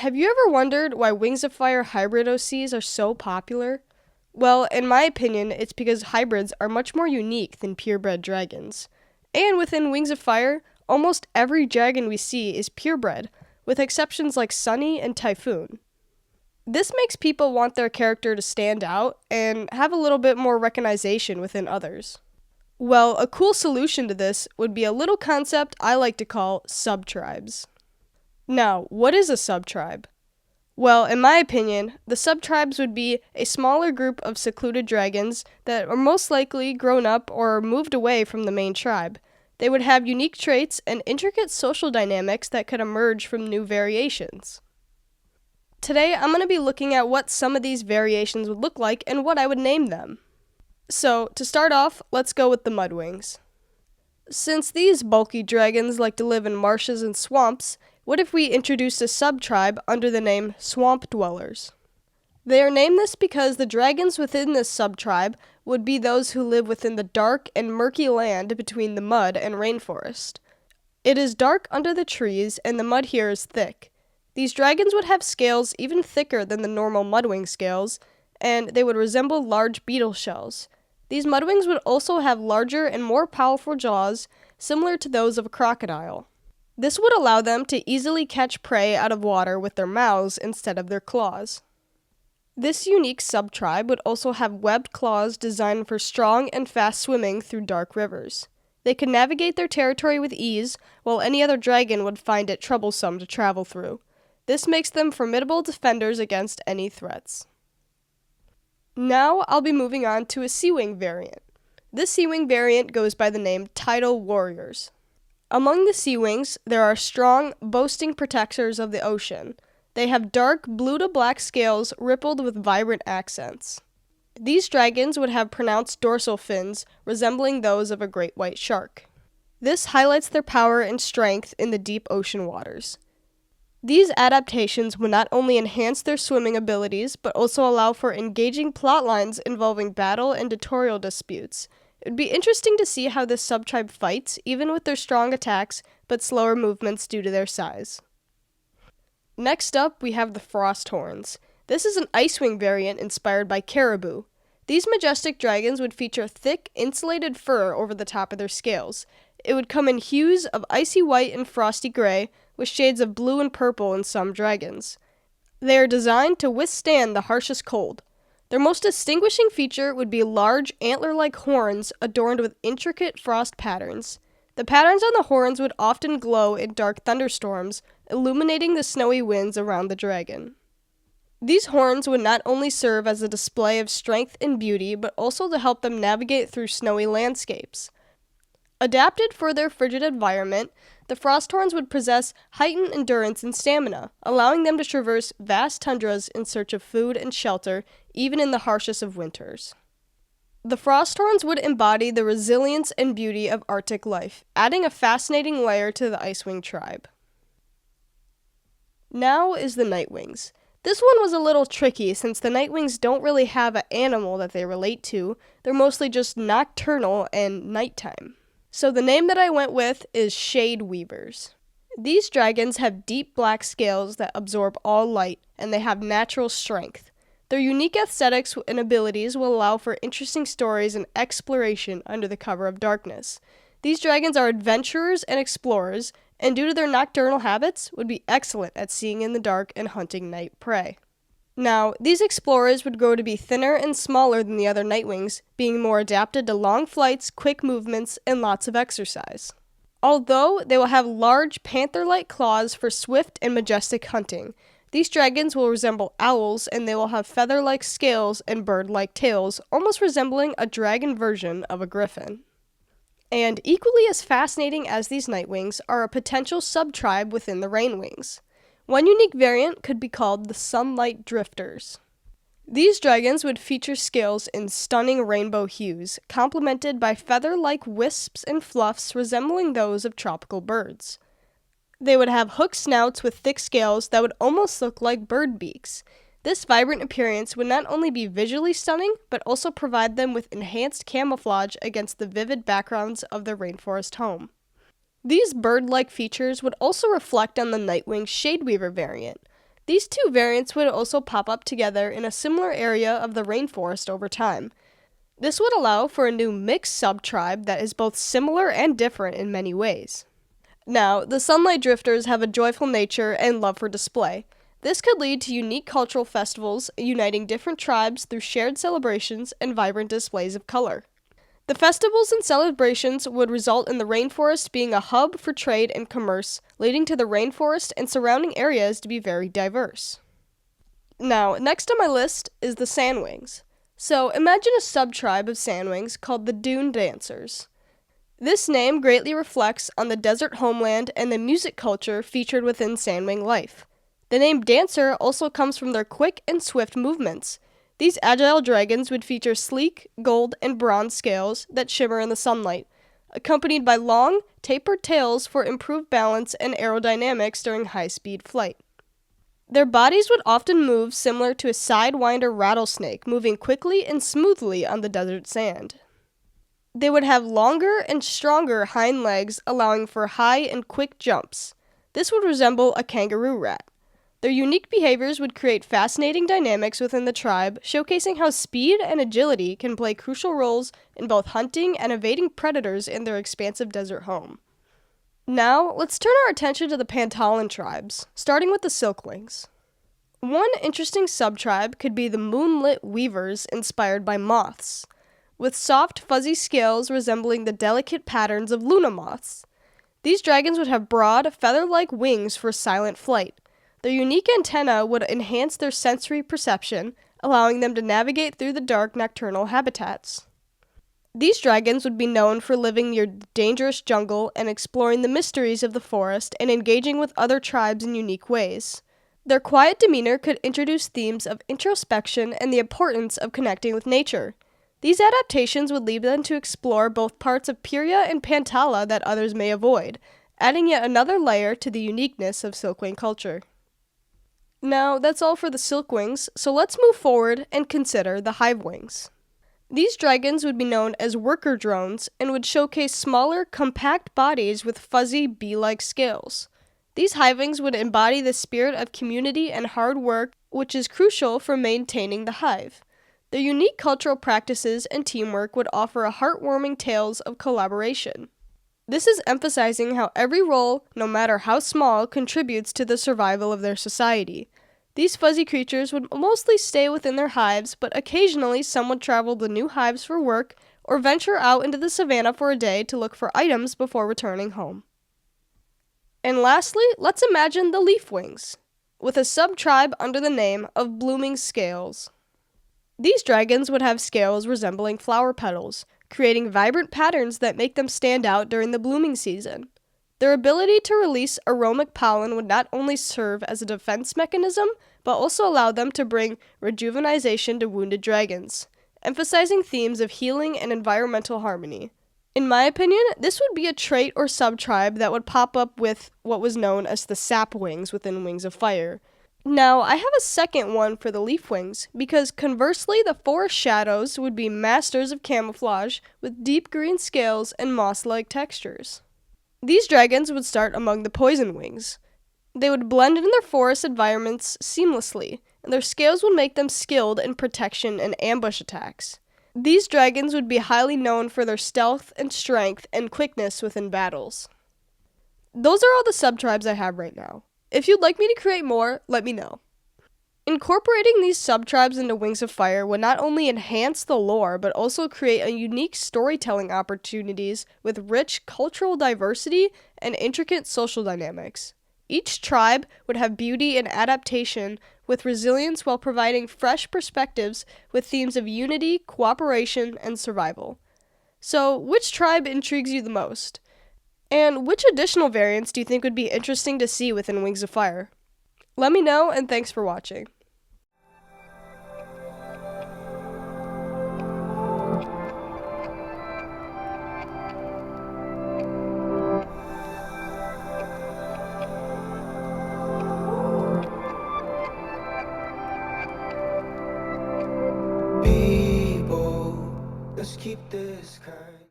Have you ever wondered why Wings of Fire hybrid OCs are so popular? Well, in my opinion, it's because hybrids are much more unique than purebred dragons. And within Wings of Fire, almost every dragon we see is purebred, with exceptions like Sunny and Typhoon. This makes people want their character to stand out and have a little bit more recognition within others. Well, a cool solution to this would be a little concept I like to call subtribes. Now, what is a subtribe? Well, in my opinion, the subtribes would be a smaller group of secluded dragons that are most likely grown up or moved away from the main tribe. They would have unique traits and intricate social dynamics that could emerge from new variations. Today, I'm going to be looking at what some of these variations would look like and what I would name them. So, to start off, let's go with the Mudwings. Since these bulky dragons like to live in marshes and swamps, what if we introduced a subtribe under the name Swamp Dwellers? They are named this because the dragons within this subtribe would be those who live within the dark and murky land between the mud and rainforest. It is dark under the trees and the mud here is thick. These dragons would have scales even thicker than the normal mudwing scales, and they would resemble large beetle shells. These mudwings would also have larger and more powerful jaws, similar to those of a crocodile. This would allow them to easily catch prey out of water with their mouths instead of their claws. This unique subtribe would also have webbed claws designed for strong and fast swimming through dark rivers. They could navigate their territory with ease, while any other dragon would find it troublesome to travel through. This makes them formidable defenders against any threats. Now I'll be moving on to a Seawing variant. This Seawing variant goes by the name Tidal Warriors. Among the Seawings, there are strong, boasting protectors of the ocean. They have dark blue to black scales rippled with vibrant accents. These dragons would have pronounced dorsal fins resembling those of a great white shark. This highlights their power and strength in the deep ocean waters. These adaptations would not only enhance their swimming abilities, but also allow for engaging plot lines involving battle and tutorial disputes. It would be interesting to see how this subtribe fights, even with their strong attacks, but slower movements due to their size. Next up, we have the Frosthorns. This is an Icewing variant inspired by caribou. These majestic dragons would feature thick, insulated fur over the top of their scales. It would come in hues of icy white and frosty gray, with shades of blue and purple in some dragons. They are designed to withstand the harshest cold. Their most distinguishing feature would be large, antler-like horns adorned with intricate frost patterns. The patterns on the horns would often glow in dark thunderstorms, illuminating the snowy winds around the dragon. These horns would not only serve as a display of strength and beauty, but also to help them navigate through snowy landscapes. Adapted for their frigid environment, the Frosthorns would possess heightened endurance and stamina, allowing them to traverse vast tundras in search of food and shelter, even in the harshest of winters. The Frosthorns would embody the resilience and beauty of Arctic life, adding a fascinating layer to the Icewing tribe. Now is the Nightwings. This one was a little tricky since the Nightwings don't really have an animal that they relate to. They're mostly just nocturnal and nighttime. So the name that I went with is Shade Weavers. These dragons have deep black scales that absorb all light, and they have natural strength. Their unique aesthetics and abilities will allow for interesting stories and exploration under the cover of darkness. These dragons are adventurers and explorers, and due to their nocturnal habits, would be excellent at seeing in the dark and hunting night prey. Now, these explorers would grow to be thinner and smaller than the other Nightwings, being more adapted to long flights, quick movements, and lots of exercise. Although they will have large panther-like claws for swift and majestic hunting, these dragons will resemble owls and they will have feather-like scales and bird-like tails, almost resembling a dragon version of a griffin. And equally as fascinating as these Nightwings are a potential subtribe within the Rainwings. One unique variant could be called the Sunlight Drifters. These dragons would feature scales in stunning rainbow hues, complemented by feather-like wisps and fluffs resembling those of tropical birds. They would have hooked snouts with thick scales that would almost look like bird beaks. This vibrant appearance would not only be visually stunning, but also provide them with enhanced camouflage against the vivid backgrounds of their rainforest home. These bird-like features would also reflect on the Nightwing Shadeweaver variant. These two variants would also pop up together in a similar area of the rainforest over time. This would allow for a new mixed subtribe that is both similar and different in many ways. Now, the sunlight drifters have a joyful nature and love for display. This could lead to unique cultural festivals uniting different tribes through shared celebrations and vibrant displays of color. The festivals and celebrations would result in the rainforest being a hub for trade and commerce, leading to the rainforest and surrounding areas to be very diverse. Now, next on my list is the sandwings. So, imagine a subtribe of sandwings called the dune dancers. This name greatly reflects on the desert homeland and the music culture featured within sandwing life. The name dancer also comes from their quick and swift movements. These agile dragons would feature sleek, gold, and bronze scales that shimmer in the sunlight, accompanied by long, tapered tails for improved balance and aerodynamics during high-speed flight. Their bodies would often move similar to a sidewinder rattlesnake, moving quickly and smoothly on the desert sand. They would have longer and stronger hind legs, allowing for high and quick jumps. This would resemble a kangaroo rat. Their unique behaviors would create fascinating dynamics within the tribe, showcasing how speed and agility can play crucial roles in both hunting and evading predators in their expansive desert home. Now, let's turn our attention to the Pantalan tribes, starting with the silkwings. One interesting subtribe could be the moonlit weavers inspired by moths, with soft, fuzzy scales resembling the delicate patterns of Luna moths. These dragons would have broad, feather-like wings for silent flight. Their unique antennae would enhance their sensory perception, allowing them to navigate through the dark nocturnal habitats. These dragons would be known for living near the dangerous jungle and exploring the mysteries of the forest and engaging with other tribes in unique ways. Their quiet demeanor could introduce themes of introspection and the importance of connecting with nature. These adaptations would lead them to explore both parts of Piria and Pantala that others may avoid, adding yet another layer to the uniqueness of silkwing culture. Now, that's all for the silkwings, so let's move forward and consider the hivewings. These dragons would be known as worker drones and would showcase smaller, compact bodies with fuzzy, bee-like scales. These hivewings would embody the spirit of community and hard work, which is crucial for maintaining the hive. Their unique cultural practices and teamwork would offer a heartwarming tales of collaboration. This is emphasizing how every role, no matter how small, contributes to the survival of their society. These fuzzy creatures would mostly stay within their hives, but occasionally some would travel to new hives for work or venture out into the savannah for a day to look for items before returning home. And lastly, let's imagine the leafwings, with a subtribe under the name of blooming scales. These dragons would have scales resembling flower petals, creating vibrant patterns that make them stand out during the blooming season. Their ability to release aromatic pollen would not only serve as a defense mechanism, but also allow them to bring rejuvenation to wounded dragons, emphasizing themes of healing and environmental harmony. In my opinion, this would be a trait or subtribe that would pop up with what was known as the sapwings within Wings of Fire. Now, I have a second one for the leafwings, because conversely, the forest shadows would be masters of camouflage with deep green scales and moss-like textures. These dragons would start among the poison wings. They would blend in their forest environments seamlessly, and their scales would make them skilled in protection and ambush attacks. These dragons would be highly known for their stealth and strength and quickness within battles. Those are all the subtribes I have right now. If you'd like me to create more, let me know. Incorporating these subtribes into Wings of Fire would not only enhance the lore, but also create a unique storytelling opportunities with rich cultural diversity and intricate social dynamics. Each tribe would have beauty and adaptation with resilience while providing fresh perspectives with themes of unity, cooperation, and survival. So, which tribe intrigues you the most? And which additional variants do you think would be interesting to see within Wings of Fire? Let me know, and thanks for watching. People, let's keep this kind.